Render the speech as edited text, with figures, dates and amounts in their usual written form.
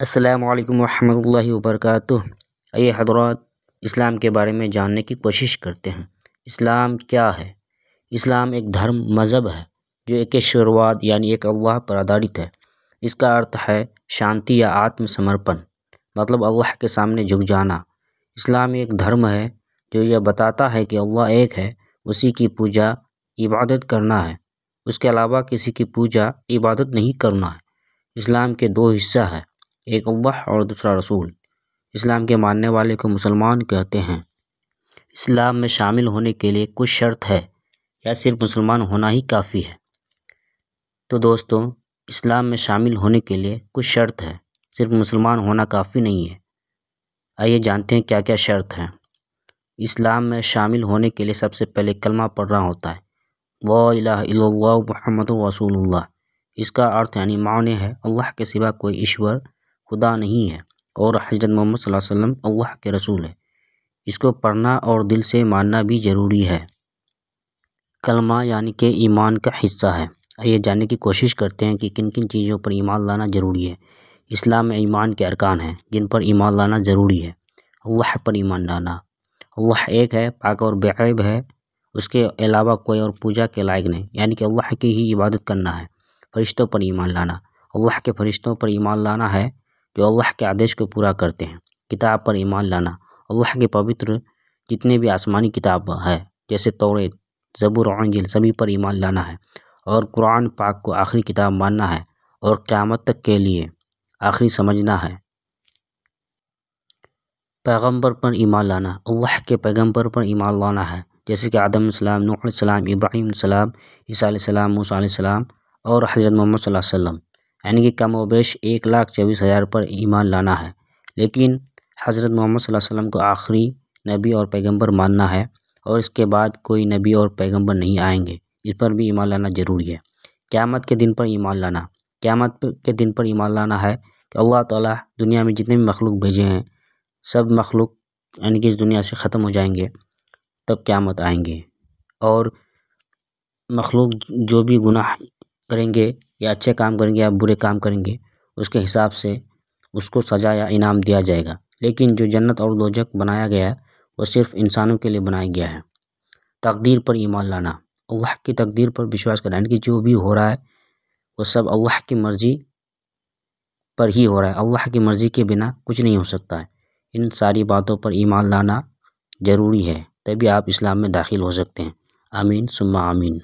السلام علیکم ورحمۃ اللہ وبرکاتہ۔ آئیے حضرات اسلام کے بارے میں جاننے کی کوشش کرتے ہیں۔ اسلام کیا ہے؟ اسلام ایک دھرم مذہب ہے جو ایک شروعات یعنی ایک اللہ پر آدھارت ہے۔ اس کا ارتھ ہے شانتی یا آتم سمرپن، مطلب اللہ کے سامنے جھک جانا۔ اسلام ایک دھرم ہے جو یہ بتاتا ہے کہ اللہ ایک ہے، اسی کی پوجا عبادت کرنا ہے، اس کے علاوہ کسی کی پوجا عبادت نہیں کرنا ہے۔ اسلام کے دو حصہ ہیں، ایک اللہ اور دوسرا رسول۔ اسلام کے ماننے والے کو مسلمان کہتے ہیں۔ اسلام میں شامل ہونے کے لیے کچھ شرط ہے یا صرف مسلمان ہونا ہی کافی ہے؟ تو دوستو، اسلام میں شامل ہونے کے لیے کچھ شرط ہے، صرف مسلمان ہونا کافی نہیں ہے۔ آئیے جانتے ہیں کیا کیا شرط ہیں۔ اسلام میں شامل ہونے کے لیے سب سے پہلے کلمہ پڑھنا ہوتا ہے، لا الہ الا اللہ محمد رسول اللہ۔ اس کا ارتھ یعنی معنی ہے اللہ کے سوا کوئی ایشور خدا نہیں ہے اور حضرت محمد صلی اللہ علیہ وسلم اللہ کے رسول ہے۔ اس کو پڑھنا اور دل سے ماننا بھی ضروری ہے۔ کلمہ یعنی کہ ایمان کا حصہ ہے۔ آئیے جاننے کی کوشش کرتے ہیں کہ کن کن چیزوں پر ایمان لانا ضروری ہے۔ اسلام میں ایمان کے ارکان ہیں جن پر ایمان لانا ضروری ہے۔ اللہ پر ایمان لانا، اللہ ایک ہے، پاک اور بے عیب ہے، اس کے علاوہ کوئی اور پوجا کے لائق نہیں، یعنی کہ اللہ کی ہی عبادت کرنا ہے۔ فرشتوں پر ایمان لانا، اللہ کے فرشتوں پر ایمان لانا ہے جو اللہ کے آدیش کو پورا کرتے ہیں۔ کتاب پر ایمان لانا، اللہ کے پوتر جتنے بھی آسمانی کتاب ہے جیسے توریت، زبور اور انجیل سبھی پر ایمان لانا ہے، اور قرآن پاک کو آخری کتاب ماننا ہے اور قیامت تک کے لیے آخری سمجھنا ہے۔ پیغمبر پر ایمان لانا، اللہ کے پیغمبر پر ایمان لانا ہے جیسے کہ آدم علیہ السلام، نوح علیہ السلام، ابراہیم علیہ السلام، عیسیٰ علیہ السلام، موسیٰ علیہ السلام اور حضرت محمد صلی اللہ علیہ وسلم، یعنی کہ کم و بیش 1,24,000 پر ایمان لانا ہے۔ لیکن حضرت محمد صلی اللہ علیہ وسلم کو آخری نبی اور پیغمبر ماننا ہے اور اس کے بعد کوئی نبی اور پیغمبر نہیں آئیں گے، اس پر بھی ایمان لانا ضروری ہے۔ قیامت کے دن پر ایمان لانا، قیامت کے دن پر ایمان لانا ہے کہ اللہ تعالیٰ دنیا میں جتنے بھی مخلوق بھیجے ہیں سب مخلوق یعنی کہ اس دنیا سے ختم ہو جائیں گے، تب قیامت آئیں گے، اور مخلوق جو بھی گناہ کریں گے یا اچھے کام کریں گے یا برے کام کریں گے اس کے حساب سے اس کو سزا یا انعام دیا جائے گا۔ لیکن جو جنت اور دوزخ بنایا گیا ہے وہ صرف انسانوں کے لیے بنایا گیا ہے۔ تقدیر پر ایمان لانا، اللہ کی تقدیر پر وشواس کرنا، یعنی کہ جو بھی ہو رہا ہے وہ سب اللہ کی مرضی پر ہی ہو رہا ہے، اللہ کی مرضی کے بنا کچھ نہیں ہو سکتا ہے۔ ان ساری باتوں پر ایمان لانا ضروری ہے، تبھی آپ اسلام میں داخل ہو سکتے ہیں۔ آمین ثم آمین۔